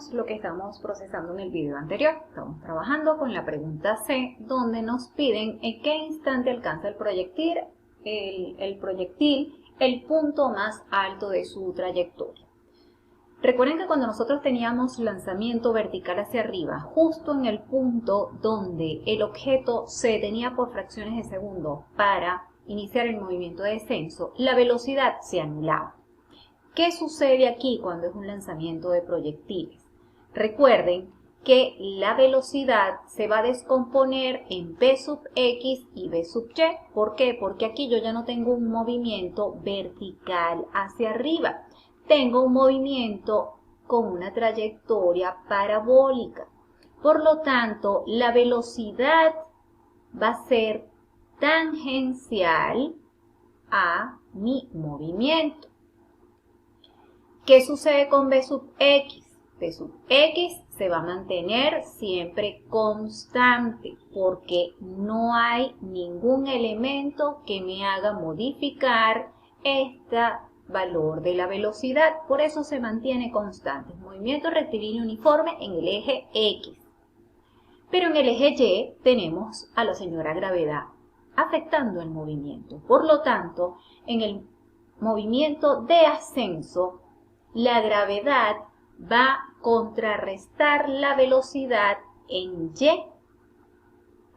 Recordemos lo que estamos procesando en el video anterior. Estamos trabajando con la pregunta C, donde nos piden en qué instante alcanza el proyectil el punto más alto de su trayectoria. Recuerden que cuando nosotros teníamos lanzamiento vertical hacia arriba, justo en el punto donde el objeto se detenía por fracciones de segundo para iniciar el movimiento de descenso, la velocidad se anulaba. ¿Qué sucede aquí cuando es un lanzamiento de proyectiles? Recuerden que la velocidad se va a descomponer en v sub x y v sub y. ¿Por qué? Porque aquí yo ya no tengo un movimiento vertical hacia arriba. Tengo un movimiento con una trayectoria parabólica. Por lo tanto, la velocidad va a ser tangencial a mi movimiento. ¿Qué sucede con v sub x? V sub x se va a mantener siempre constante porque no hay ningún elemento que me haga modificar este valor de la velocidad. Por eso se mantiene constante. Movimiento rectilíneo uniforme en el eje X. Pero en el eje Y tenemos a la señora gravedad afectando el movimiento. Por lo tanto, en el movimiento de ascenso, la gravedad va a contrarrestar la velocidad en Y.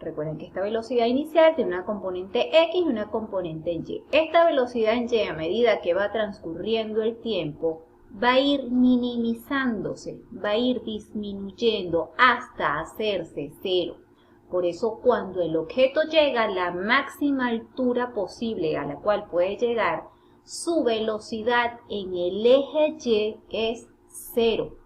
Recuerden que esta velocidad inicial tiene una componente X y una componente Y. Esta velocidad en Y, a medida que va transcurriendo el tiempo, va a ir minimizándose, va a ir disminuyendo hasta hacerse cero. Por eso, cuando el objeto llega a la máxima altura posible a la cual puede llegar, su velocidad en el eje Y es cero,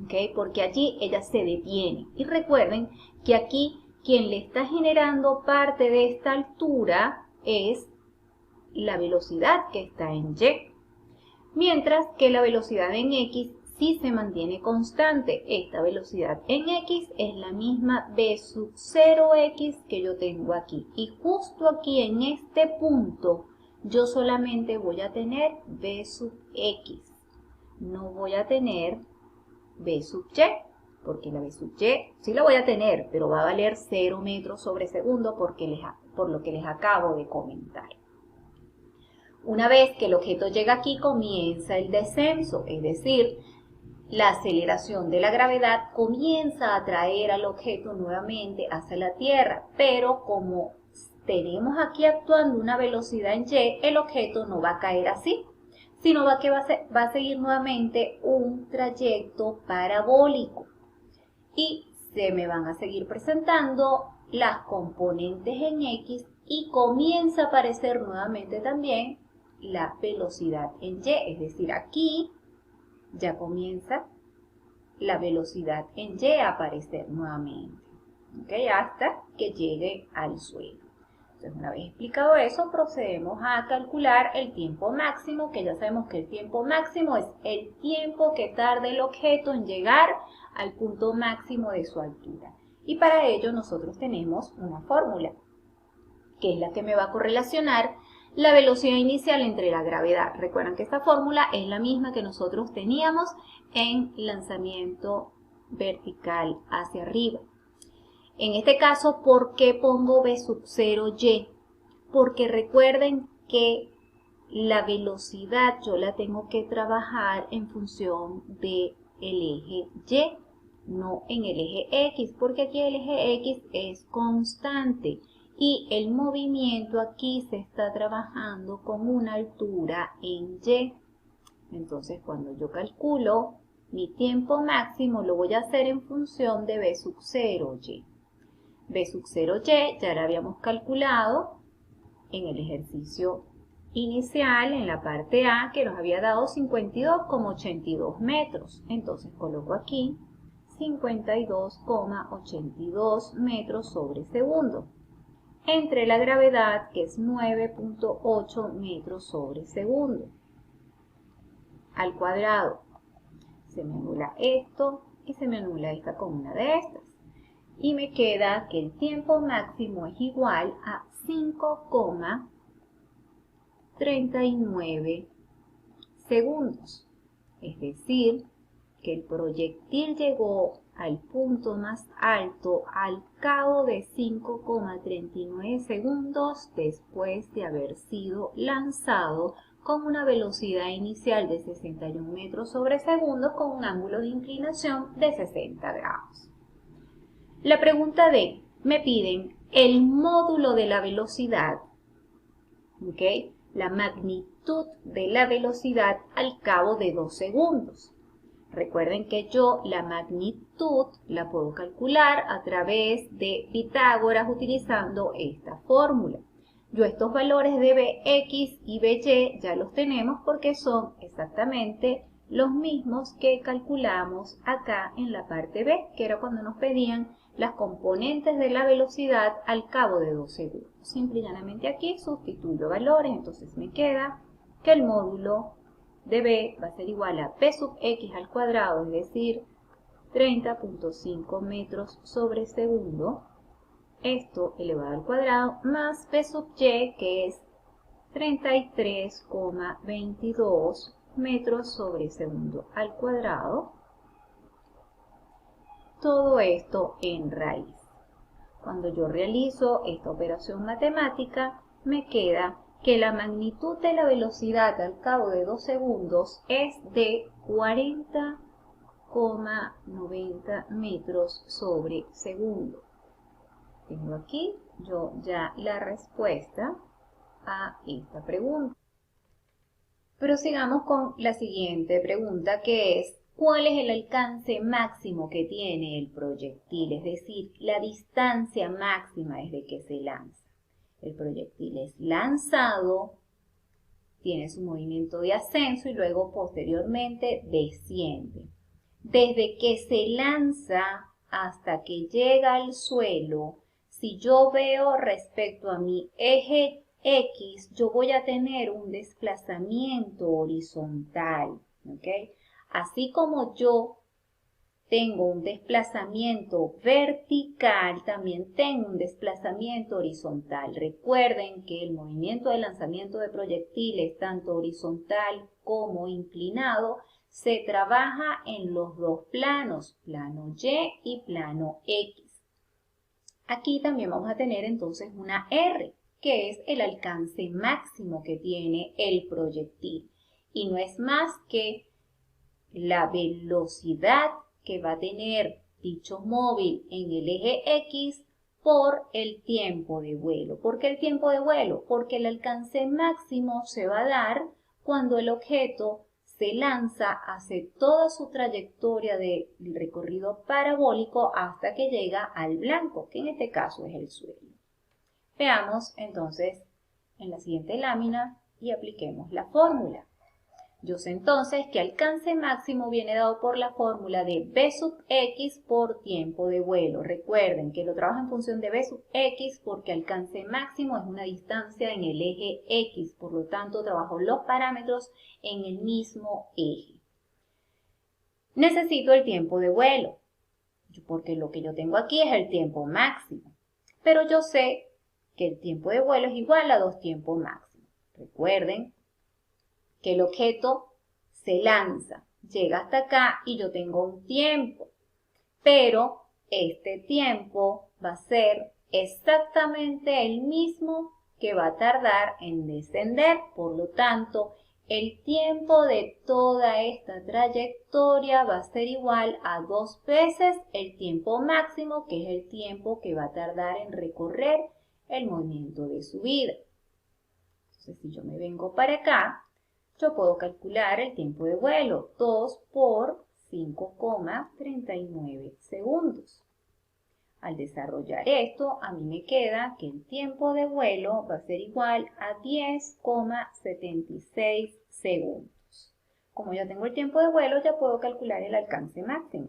¿okay? Porque allí ella se detiene. Y recuerden que aquí quien le está generando parte de esta altura es la velocidad que está en Y. Mientras que la velocidad en X sí se mantiene constante. Esta velocidad en X es la misma v sub 0x que yo tengo aquí. Y justo aquí en este punto yo solamente voy a tener v sub x. No voy a tener v sub y, porque la v sub y sí la voy a tener, pero va a valer 0 metros sobre segundo por lo que les acabo de comentar. Una vez que el objeto llega aquí, comienza el descenso, es decir, la aceleración de la gravedad comienza a atraer al objeto nuevamente hacia la Tierra, pero como tenemos aquí actuando una velocidad en Y, el objeto no va a caer así, sino que va a seguir nuevamente un trayecto parabólico y se me van a seguir presentando las componentes en X y comienza a aparecer nuevamente también la velocidad en Y, es decir, aquí ya comienza la velocidad en Y a aparecer nuevamente, ¿okay? Hasta que llegue al suelo. Entonces, una vez explicado eso, procedemos a calcular el tiempo máximo, que ya sabemos que el tiempo máximo es el tiempo que tarda el objeto en llegar al punto máximo de su altura. Y para ello nosotros tenemos una fórmula, que es la que me va a correlacionar la velocidad inicial entre la gravedad. Recuerden que esta fórmula es la misma que nosotros teníamos en lanzamiento vertical hacia arriba. En este caso, ¿por qué pongo v sub 0y? Porque recuerden que la velocidad yo la tengo que trabajar en función del eje Y, no en el eje X, porque aquí el eje X es constante. Y el movimiento aquí se está trabajando con una altura en Y. Entonces, cuando yo calculo mi tiempo máximo, lo voy a hacer en función de v sub 0y. v sub 0y ya la habíamos calculado en el ejercicio inicial, en la parte A, que nos había dado 52,82 metros. Entonces, coloco aquí 52,82 metros sobre segundo. Entre la gravedad, que es 9,8 metros sobre segundo, al cuadrado. Se me anula esto y se me anula esta con una de estas. Y me queda que el tiempo máximo es igual a 5,39 segundos. Es decir, que el proyectil llegó al punto más alto al cabo de 5,39 segundos después de haber sido lanzado con una velocidad inicial de 61 metros sobre segundo con un ángulo de inclinación de 60 grados. La pregunta D, me piden el módulo de la velocidad, ¿ok? La magnitud de la velocidad al cabo de 2 segundos. Recuerden que yo la magnitud la puedo calcular a través de Pitágoras utilizando esta fórmula. Yo estos valores de Bx y By ya los tenemos porque son exactamente los mismos que calculamos acá en la parte B, que era cuando nos pedían las componentes de la velocidad al cabo de 2 segundos. Simple y llanamente aquí sustituyo valores, entonces me queda que el módulo de B va a ser igual a P sub X al cuadrado, es decir, 30.5 metros sobre segundo, esto elevado al cuadrado, más P sub Y, que es 33,22 metros sobre segundo al cuadrado. Todo esto en raíz. Cuando yo realizo esta operación matemática, me queda que la magnitud de la velocidad al cabo de 2 segundos es de 40,90 metros sobre segundo. Tengo aquí yo ya la respuesta a esta pregunta. Prosigamos con la siguiente pregunta, que es ¿cuál es el alcance máximo que tiene el proyectil? Es decir, la distancia máxima desde que se lanza. El proyectil es lanzado, tiene su movimiento de ascenso y luego posteriormente desciende. Desde que se lanza hasta que llega al suelo, si yo veo respecto a mi eje X, yo voy a tener un desplazamiento horizontal, ¿ok? Así como yo tengo un desplazamiento vertical, también tengo un desplazamiento horizontal. Recuerden que el movimiento de lanzamiento de proyectiles, tanto horizontal como inclinado, se trabaja en los dos planos, plano Y y plano X. Aquí también vamos a tener entonces una R, que es el alcance máximo que tiene el proyectil. Y no es más que la velocidad que va a tener dicho móvil en el eje X por el tiempo de vuelo. ¿Por qué el tiempo de vuelo? Porque el alcance máximo se va a dar cuando el objeto se lanza, hace toda su trayectoria de recorrido parabólico hasta que llega al blanco, que en este caso es el suelo. Veamos entonces en la siguiente lámina y apliquemos la fórmula. Yo sé entonces que alcance máximo viene dado por la fórmula de B sub X por tiempo de vuelo. Recuerden que lo trabajo en función de B sub X porque alcance máximo es una distancia en el eje X. Por lo tanto, trabajo los parámetros en el mismo eje. Necesito el tiempo de vuelo, porque lo que yo tengo aquí es el tiempo máximo. Pero yo sé que el tiempo de vuelo es igual a 2 tiempos máximos. Recuerden que el objeto se lanza, llega hasta acá y yo tengo un tiempo, pero este tiempo va a ser exactamente el mismo que va a tardar en descender. Por lo tanto, el tiempo de toda esta trayectoria va a ser igual a 2 veces el tiempo máximo, que es el tiempo que va a tardar en recorrer el movimiento de subida. Entonces, si yo me vengo para acá, yo puedo calcular el tiempo de vuelo, 2 por 5,39 segundos. Al desarrollar esto, a mí me queda que el tiempo de vuelo va a ser igual a 10,76 segundos. Como ya tengo el tiempo de vuelo, ya puedo calcular el alcance máximo.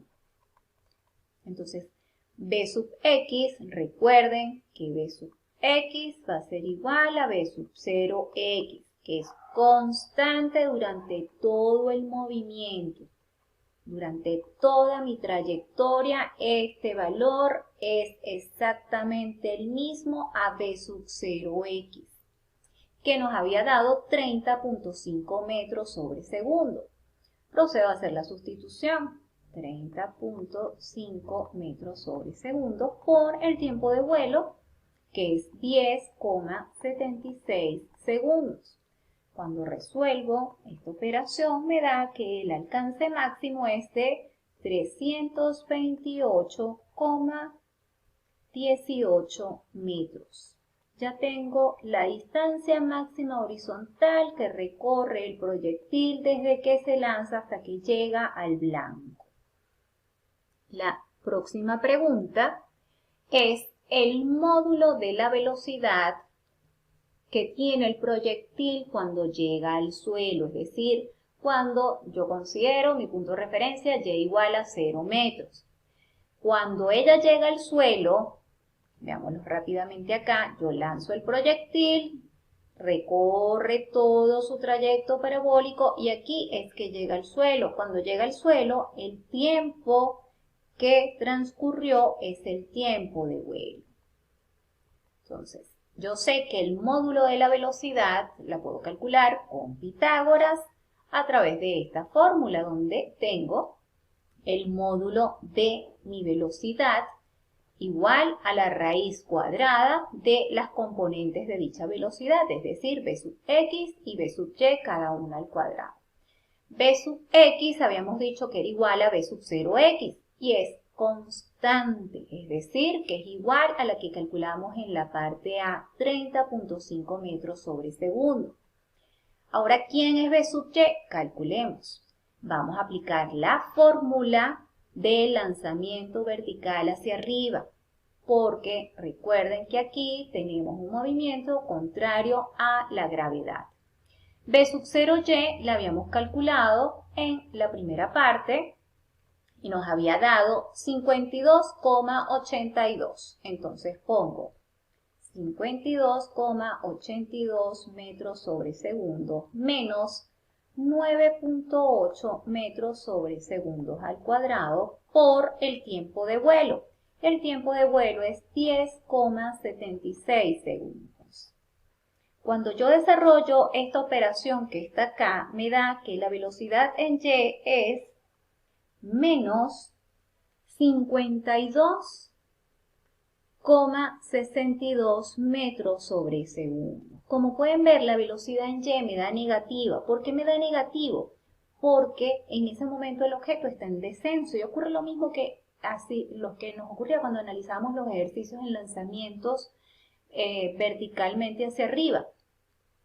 Entonces, B sub X, recuerden que B sub X va a ser igual a B sub 0X, que es constante durante todo el movimiento. Durante toda mi trayectoria, este valor es exactamente el mismo a B sub 0X, que nos había dado 30.5 metros sobre segundo. Procedo a hacer la sustitución. 30.5 metros sobre segundo por el tiempo de vuelo, que es 10,76 segundos. Cuando resuelvo esta operación me da que el alcance máximo es de 328,18 metros. Ya tengo la distancia máxima horizontal que recorre el proyectil desde que se lanza hasta que llega al blanco. La próxima pregunta es el módulo de la velocidad que tiene el proyectil cuando llega al suelo, es decir, cuando yo considero mi punto de referencia y igual a 0 metros. Cuando ella llega al suelo, veámoslo rápidamente acá, yo lanzo el proyectil, recorre todo su trayecto parabólico y aquí es que llega al suelo. Cuando llega al suelo, el tiempo que transcurrió es el tiempo de vuelo. Entonces, yo sé que el módulo de la velocidad la puedo calcular con Pitágoras a través de esta fórmula donde tengo el módulo de mi velocidad igual a la raíz cuadrada de las componentes de dicha velocidad, es decir, b sub x y b sub y cada una al cuadrado. B sub x habíamos dicho que era igual a b sub 0x y es constante, es decir, que es igual a la que calculamos en la parte A, 30.5 metros sobre segundo. Ahora, ¿quién es B sub y? Calculemos. Vamos a aplicar la fórmula del lanzamiento vertical hacia arriba, porque recuerden que aquí tenemos un movimiento contrario a la gravedad. B sub 0y la habíamos calculado en la primera parte y nos había dado 52,82. Entonces pongo 52,82 metros sobre segundo menos 9.8 metros sobre segundos al cuadrado por el tiempo de vuelo. El tiempo de vuelo es 10,76 segundos. Cuando yo desarrollo esta operación que está acá, me da que la velocidad en y es menos 52,62 metros sobre segundo. Como pueden ver, la velocidad en y me da negativa. ¿Por qué me da negativo? Porque en ese momento el objeto está en descenso y ocurre lo mismo que lo que nos ocurría cuando analizamos los ejercicios en lanzamientos verticalmente hacia arriba,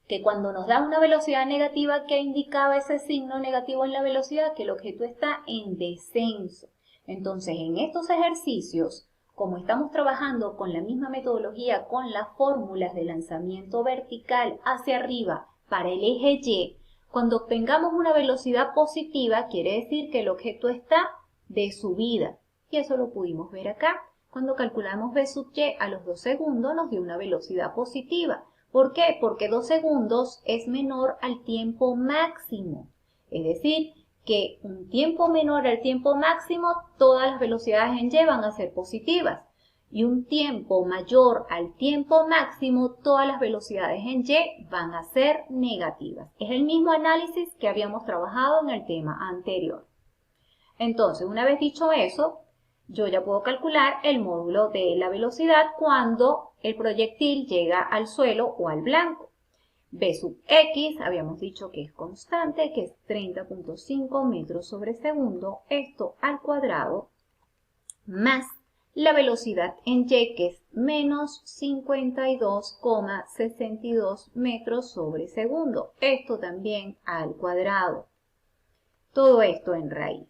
que cuando nos da una velocidad negativa, ¿qué indicaba ese signo negativo en la velocidad? Que el objeto está en descenso. Entonces, en estos ejercicios, como estamos trabajando con la misma metodología, con las fórmulas de lanzamiento vertical hacia arriba para el eje Y, cuando obtengamos una velocidad positiva, quiere decir que el objeto está de subida. Y eso lo pudimos ver acá. Cuando calculamos B sub y a los 2 segundos nos dio una velocidad positiva. ¿Por qué? Porque 2 segundos es menor al tiempo máximo. Es decir, que un tiempo menor al tiempo máximo, todas las velocidades en y van a ser positivas. Y un tiempo mayor al tiempo máximo, todas las velocidades en y van a ser negativas. Es el mismo análisis que habíamos trabajado en el tema anterior. Entonces, una vez dicho eso, yo ya puedo calcular el módulo de la velocidad cuando el proyectil llega al suelo o al blanco. B sub x, habíamos dicho que es constante, que es 30.5 metros sobre segundo, esto al cuadrado, más la velocidad en y, que es menos 52,62 metros sobre segundo, esto también al cuadrado. Todo esto en raíz.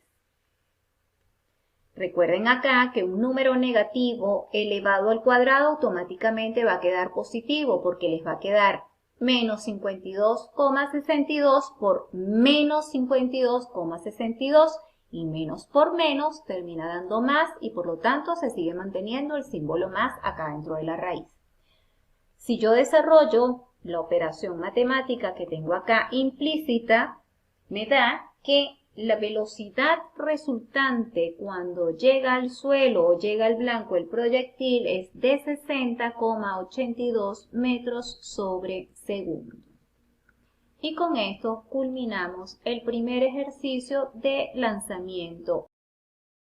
Recuerden acá que un número negativo elevado al cuadrado automáticamente va a quedar positivo porque les va a quedar menos 52,62 por menos 52,62 y menos por menos termina dando más y por lo tanto se sigue manteniendo el símbolo más acá dentro de la raíz. Si yo desarrollo la operación matemática que tengo acá implícita, me da que la velocidad resultante cuando llega al suelo o llega al blanco el proyectil es de 60,82 metros sobre segundo. Y con esto culminamos el primer ejercicio de lanzamiento